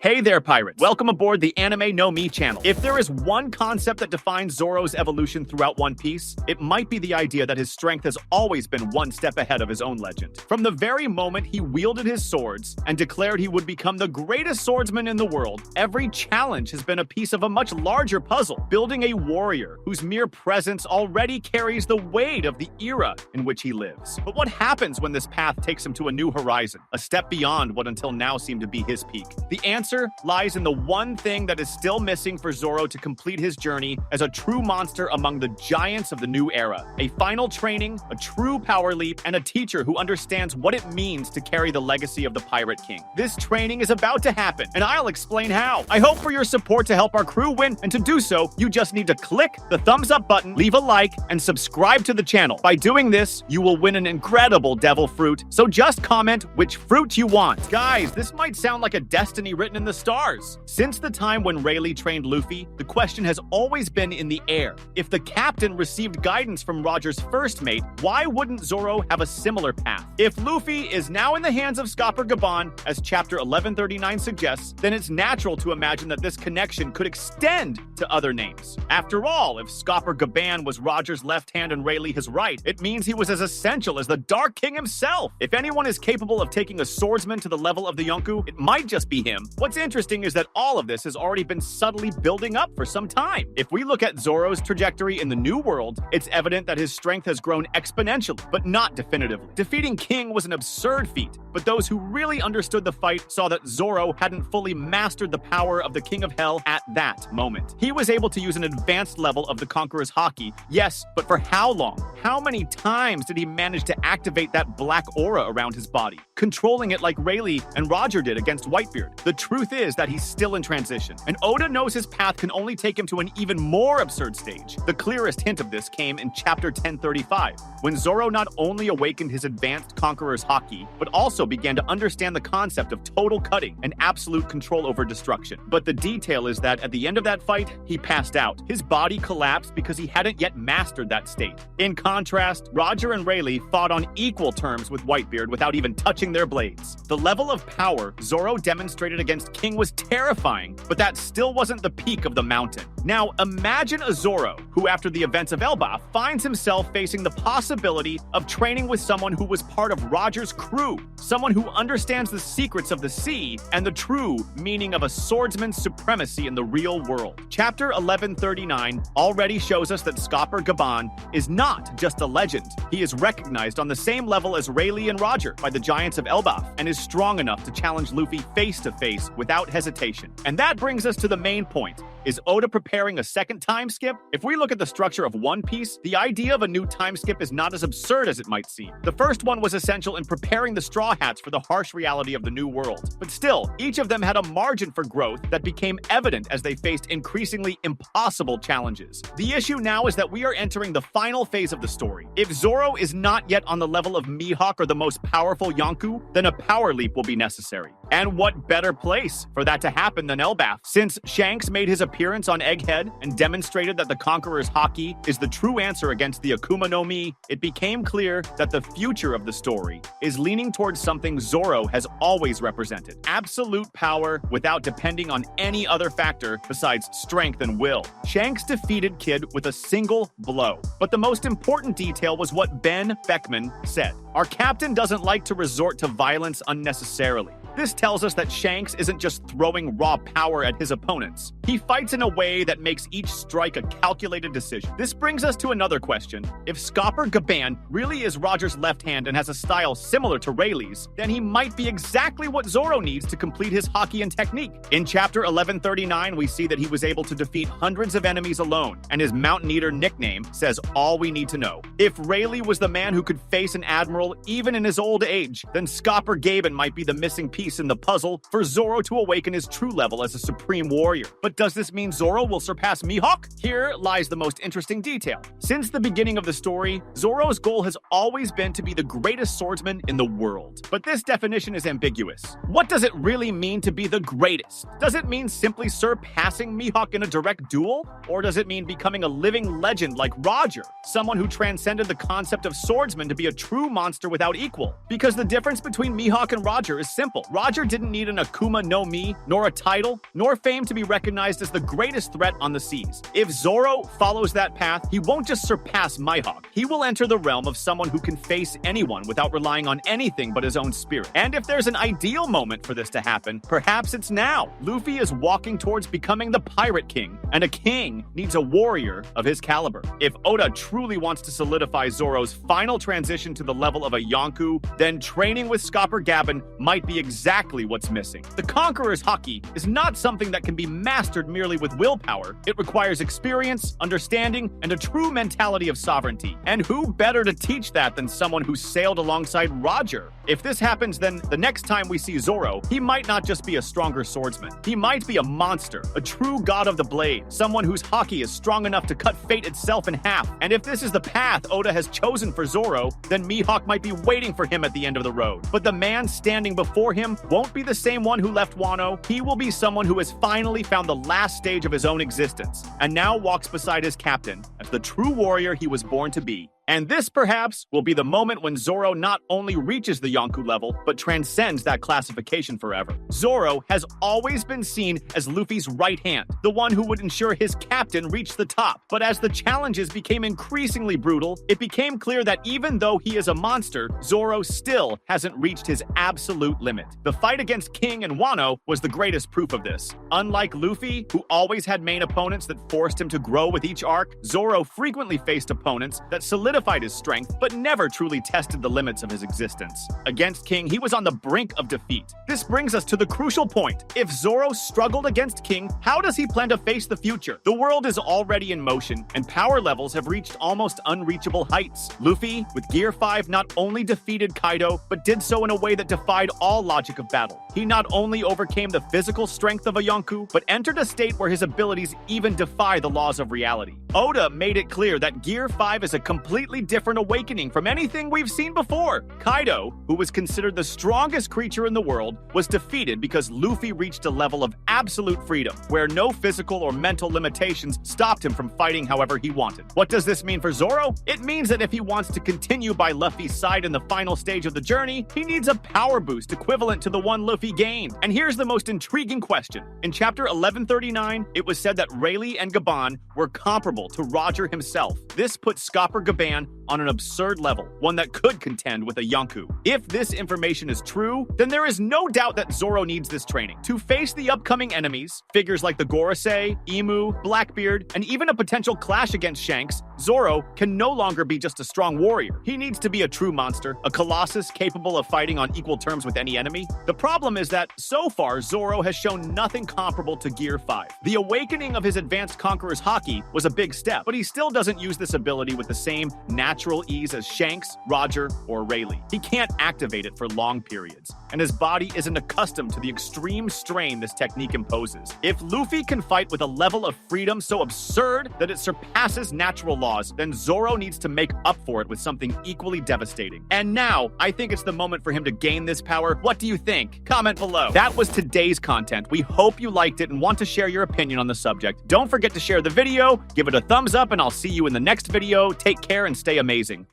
Hey there, pirates! Welcome aboard the Anime No Mi channel. If there is one concept that defines Zoro's evolution throughout One Piece, it might be the idea that his strength has always been one step ahead of his own legend. From the very moment he wielded his swords and declared he would become the greatest swordsman in the world, every challenge has been a piece of a much larger puzzle, building a warrior whose mere presence already carries the weight of the era in which he lives. But what happens when this path takes him to a new horizon, a step beyond what until now seemed to be his peak? The answer lies in the one thing that is still missing for Zoro to complete his journey as a true monster among the giants of the new era. A final training, a true power leap, and a teacher who understands what it means to carry the legacy of the Pirate King. This training is about to happen, and I'll explain how. I hope for your support to help our crew win, and to do so, you just need to click the thumbs up button, leave a like, and subscribe to the channel. By doing this, you will win an incredible devil fruit, so just comment which fruit you want. Guys, this might sound like a destiny written in the stars. Since the time when Rayleigh trained Luffy, the question has always been in the air. If the captain received guidance from Roger's first mate, why wouldn't Zoro have a similar path? If Luffy is now in the hands of Scopper Gaban, as chapter 1139 suggests, then it's natural to imagine that this connection could extend to other names. After all, if Scopper Gaban was Roger's left hand and Rayleigh his right, it means he was as essential as the Dark King himself. If anyone is capable of taking a swordsman to the level of the Yonko, it might just be him. What's interesting is that all of this has already been subtly building up for some time. If we look at Zoro's trajectory in the New World, it's evident that his strength has grown exponentially, but not definitively. Defeating King was an absurd feat, but those who really understood the fight saw that Zoro hadn't fully mastered the power of the King of Hell at that moment. He was able to use an advanced level of the Conqueror's Haki, yes, but for how long? How many times did he manage to activate that black aura around his body, controlling it like Rayleigh and Roger did against Whitebeard? The truth is that he's still in transition, and Oda knows his path can only take him to an even more absurd stage. The clearest hint of this came in chapter 1035, when Zoro not only awakened his advanced Conqueror's Haki, but also began to understand the concept of total cutting and absolute control over destruction. But the detail is that at the end of that fight, he passed out. His body collapsed because he hadn't yet mastered that state. In contrast, Roger and Rayleigh fought on equal terms with Whitebeard without even touching their blades. The level of power Zoro demonstrated against King was terrifying, but that still wasn't the peak of the mountain. Now, imagine a Zoro who, after the events of Elbaf, finds himself facing the possibility of training with someone who was part of Roger's crew, someone who understands the secrets of the sea and the true meaning of a swordsman's supremacy in the real world. Chapter 1139 already shows us that Scopper Gaban is not just a legend. He is recognized on the same level as Rayleigh and Roger by the giants of Elbaf, and is strong enough to challenge Luffy face to face without hesitation. And that brings us to the main point. Is Oda preparing a second time skip? If we look at the structure of One Piece, the idea of a new time skip is not as absurd as it might seem. The first one was essential in preparing the Straw Hats for the harsh reality of the new world. But still, each of them had a margin for growth that became evident as they faced increasingly impossible challenges. The issue now is that we are entering the final phase of the story. If Zoro is not yet on the level of Mihawk or the most powerful Yonko, then a power leap will be necessary. And what better place for that to happen than Elbaf? Since Shanks made his appearance on Egghead and demonstrated that the Conqueror's Haki is the true answer against the Akuma no Mi, it became clear that the future of the story is leaning towards something Zoro has always represented: absolute power without depending on any other factor besides strength and will. Shanks defeated Kid with a single blow, but the most important detail was what Ben Beckman said: "Our captain doesn't like to resort to violence unnecessarily." This tells us that Shanks isn't just throwing raw power at his opponents. He fights in a way that makes each strike a calculated decision. This brings us to another question. If Scopper Gaban really is Roger's left hand and has a style similar to Rayleigh's, then he might be exactly what Zoro needs to complete his Haki and technique. In chapter 1139, we see that he was able to defeat hundreds of enemies alone, and his Mountain Eater nickname says all we need to know. If Rayleigh was the man who could face an admiral even in his old age, then Scopper Gaban might be the missing piece in the puzzle for Zoro to awaken his true level as a supreme warrior. But does this this mean Zoro will surpass Mihawk? Here lies the most interesting detail. Since the beginning of the story, Zoro's goal has always been to be the greatest swordsman in the world. But this definition is ambiguous. What does it really mean to be the greatest? Does it mean simply surpassing Mihawk in a direct duel? Or does it mean becoming a living legend like Roger, someone who transcended the concept of swordsman to be a true monster without equal? Because the difference between Mihawk and Roger is simple. Roger didn't need an Akuma no Mi, nor a title, nor fame to be recognized as the greatest threat on the seas. If Zoro follows that path, he won't just surpass Mihawk. He will enter the realm of someone who can face anyone without relying on anything but his own spirit. And if there's an ideal moment for this to happen, perhaps it's now. Luffy is walking towards becoming the Pirate King, and a king needs a warrior of his caliber. If Oda truly wants to solidify Zoro's final transition to the level of a Yonko, then training with Scopper Gabbin might be exactly what's missing. The Conqueror's Haki is not something that can be mastered merely with willpower. It requires experience, understanding, and a true mentality of sovereignty. And who better to teach that than someone who sailed alongside Roger? If this happens, then the next time we see Zoro, he might not just be a stronger swordsman. He might be a monster, a true god of the blade, someone whose Haki is strong enough to cut fate itself in half. And if this is the path Oda has chosen for Zoro, then Mihawk might be waiting for him at the end of the road. But the man standing before him won't be the same one who left Wano. He will be someone who has finally found the last stage of his own existence, and now walks beside his captain as the true warrior he was born to be. And this, perhaps, will be the moment when Zoro not only reaches the Yonko level, but transcends that classification forever. Zoro has always been seen as Luffy's right hand, the one who would ensure his captain reached the top. But as the challenges became increasingly brutal, it became clear that even though he is a monster, Zoro still hasn't reached his absolute limit. The fight against King and Wano was the greatest proof of this. Unlike Luffy, who always had main opponents that forced him to grow with each arc, Zoro frequently faced opponents that solidified his strength, but never truly tested the limits of his existence. Against King, he was on the brink of defeat. This brings us to the crucial point. If Zoro struggled against King, how does he plan to face the future? The world is already in motion, and power levels have reached almost unreachable heights. Luffy, with Gear 5, not only defeated Kaido, but did so in a way that defied all logic of battle. He not only overcame the physical strength of a Yonko, but entered a state where his abilities even defy the laws of reality. Oda made it clear that Gear 5 is a completely different awakening from anything we've seen before. Kaido, who was considered the strongest creature in the world, was defeated because Luffy reached a level of absolute freedom, where no physical or mental limitations stopped him from fighting however he wanted. What does this mean for Zoro? It means that if he wants to continue by Luffy's side in the final stage of the journey, he needs a power boost equivalent to the one Luffy gained. And here's the most intriguing question. In chapter 1139, it was said that Rayleigh and Gaban were comparable to Roger himself. This put Scopper Gaban on an absurd level, one that could contend with a Yonko. If this information is true, then there is no doubt that Zoro needs this training. To face the upcoming enemies, figures like the Gorosei, Emu, Blackbeard, and even a potential clash against Shanks, Zoro can no longer be just a strong warrior. He needs to be a true monster, a colossus capable of fighting on equal terms with any enemy. The problem is that, so far, Zoro has shown nothing comparable to Gear 5. The awakening of his advanced Conqueror's Haki was a big step, but he still doesn't use this ability with the same natural ease as Shanks, Roger, or Rayleigh. He can't activate it for long periods, and his body isn't accustomed to the extreme strain this technique imposes. If Luffy can fight with a level of freedom so absurd that it surpasses natural laws, then Zoro needs to make up for it with something equally devastating. And now, I think it's the moment for him to gain this power. What do you think? Comment below. That was today's content. We hope you liked it and want to share your opinion on the subject. Don't forget to share the video, give it a thumbs up, and I'll see you in the next video. Take care and stay amazing.